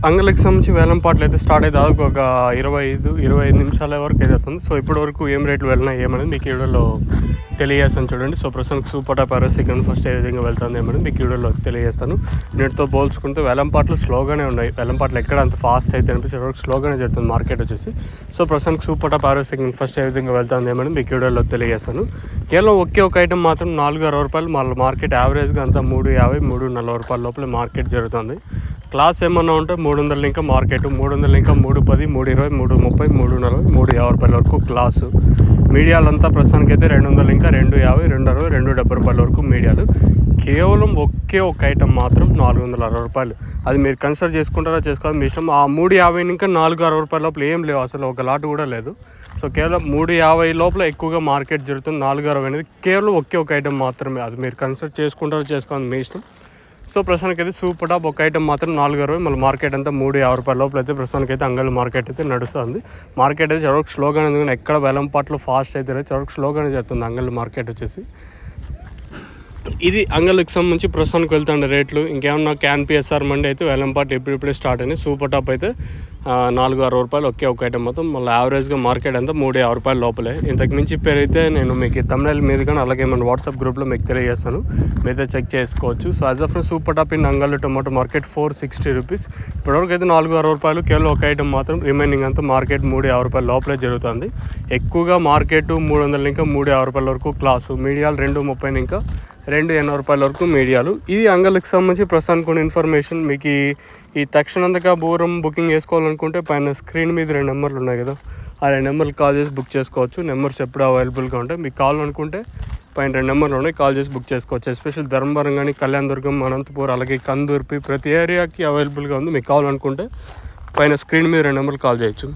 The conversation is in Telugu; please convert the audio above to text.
అంగళ్ళకి సంబంధించి వేలం పాటలు అయితే స్టార్ట్ అయితే దాదాపు ఒక 25 నిమిషాల వరకు అయితే అవుతుంది. సో ఇప్పటి వరకు ఏం రేట్లు వెళ్ళినాయి ఏమనేది మీకు వీడియోలో తెలియజేస్తాను చూడండి. సో ప్రస్తుతానికి సూపర్ టాప్ ఆరో సెకండ్ ఫస్ట్ ఏ విధంగా వెళ్తుంది ఏమనేది మీకు వీడియోలో తెలియజేస్తాను. నేటితో పోల్చుకుంటే వేలం పాటలు స్లోగానే ఉన్నాయి. వేలం పాటలు ఎక్కడ అంత ఫాస్ట్ అయితే అనిపించే వరకు స్లోగానే జరుగుతుంది మార్కెట్ వచ్చేసి. సో ప్రస్తుతానికి సూపర్ టాప్ ఆరో సెకండ్ ఫస్ట్ ఏ విధంగా వెళ్తుంది ఏమనేది మీకు వీడియోలో తెలియజేస్తాను. కేవలం ఒకే ఒక ఐటమ్ మాత్రం 460 రూపాయలు, మళ్ళీ మార్కెట్ యావరేజ్గా అంతా 350, 340 రూపాయల లోపల మార్కెట్ జరుగుతుంది. క్లాస్ ఏమన్నా ఉంటే 300 ఇంకా మార్కెట్ 300 ఇంకా 310, 320, 330, 340, 350 రూపాయల వరకు క్లాసు. మీడియాలంతా ప్రస్తుతానికి అయితే 200 ఇంకా 250, 260, 270 రూపాయల వరకు మీడియాలు. కేవలం ఒకే ఒక ఐటమ్ మాత్రం 460 రూపాయలు. అది మీరు కన్సిడర్ చేసుకుంటారా చేసుకోవాలి మీ ఇష్టం. ఆ 350 ఇంకా 460 రూపాయల లోపల ఏం లేవు, అసలు ఒక లాట్ కూడా లేదు. సో కేవలం 350 లోపల ఎక్కువగా మార్కెట్ జరుగుతుంది. 460 అనేది కేవలం ఒకే ఒక ఐటమ్ మాత్రమే. అది మీరు కన్సిడర్ చేసుకుంటారా చేసుకోవాలి మీ ఇష్టం. సో ప్రస్తుతానికి అయితే సూపర్ టాప్ ఒక ఐటమ్ మాత్రం 460, మళ్ళీ మార్కెట్ అంతా 350 రూపాయల లోపల అయితే ప్రస్తుతానికి అయితే అంగల్ మార్కెట్ అయితే నడుస్తుంది. మార్కెట్ అయితే చదవకు స్లోగానే ఉంది, ఎక్కడ వేలం పాటలు ఫాస్ట్ అయితే చదవకు స్లోగానే జరుగుతుంది అంగల్ మార్కెట్ వచ్చేసి. ఇది అంగళ్ళకి సంబంధించి ప్రస్తుతానికి వెళ్తుండే రేట్లు. ఇంకేమన్నా క్యాన్ పిఎస్ఆర్ మండి అయితే వేలంపాటు ఇప్పుడిప్పుడే స్టార్ట్ అయినాయి. సూపర్ టాప్ అయితే 460 రూపాయలు ఒకే ఒక ఐటమ్ మొత్తం. మళ్ళీ యావరేజ్గా మార్కెట్ అంతా 350 రూపాయల లోపలే. ఇంతకు మించి పెరిగితే నేను మీకు తమిళ మీద కానీ అలాగే మన వాట్సాప్ గ్రూప్లో మీకు తెలియజేస్తాను, మీరైతే చెక్ చేసుకోవచ్చు. So as of super top in అంగల్ టొమాటో మార్కెట్ 460 రూపీస్. ఇప్పటివరకు అయితే 460 రూపాయలు కేవలం ఒక ఐటమ్ మాత్రం. రిమైనింగ్ అంతా మార్కెట్ 350 రూపాయల లోపలే జరుగుతుంది. ఎక్కువగా మార్కెట్ 300 ఇంకా 350 రూపాయల వరకు క్లాసు. మీడియాలు 230 ఇంకా 280 రూపాయల వరకు మీడియాలు. ఇది అంగళ్ళకి సంబంధించి ప్రస్తుతానికి కొన్ని ఇన్ఫర్మేషన్. మీకు ఈ తక్షణంతగా బూరం బుకింగ్ చేసుకోవాలనుకుంటే పైన స్క్రీన్ మీద 2 నెంబర్లు ఉన్నాయి కదా, ఆ 2 నెంబర్లు కాల్ చేసి బుక్ చేసుకోవచ్చు. నెంబర్స్ ఎప్పుడు అవైలబుల్గా ఉంటాయి. మీకు కావాలనుకుంటే పైన 2 నెంబర్లు ఉన్నాయి, కాల్ చేసి బుక్ చేసుకోవచ్చు. ఎస్పెషల్ ధర్మవరం కానీ, కళ్యాణదుర్గం, అనంతపూర్, అలాగే కందుర్పి ప్రతి ఏరియాకి అవైలబుల్గా ఉంది. మీకు కావాలనుకుంటే పైన స్క్రీన్ మీద 2 నెంబర్లు కాల్ చేయొచ్చు.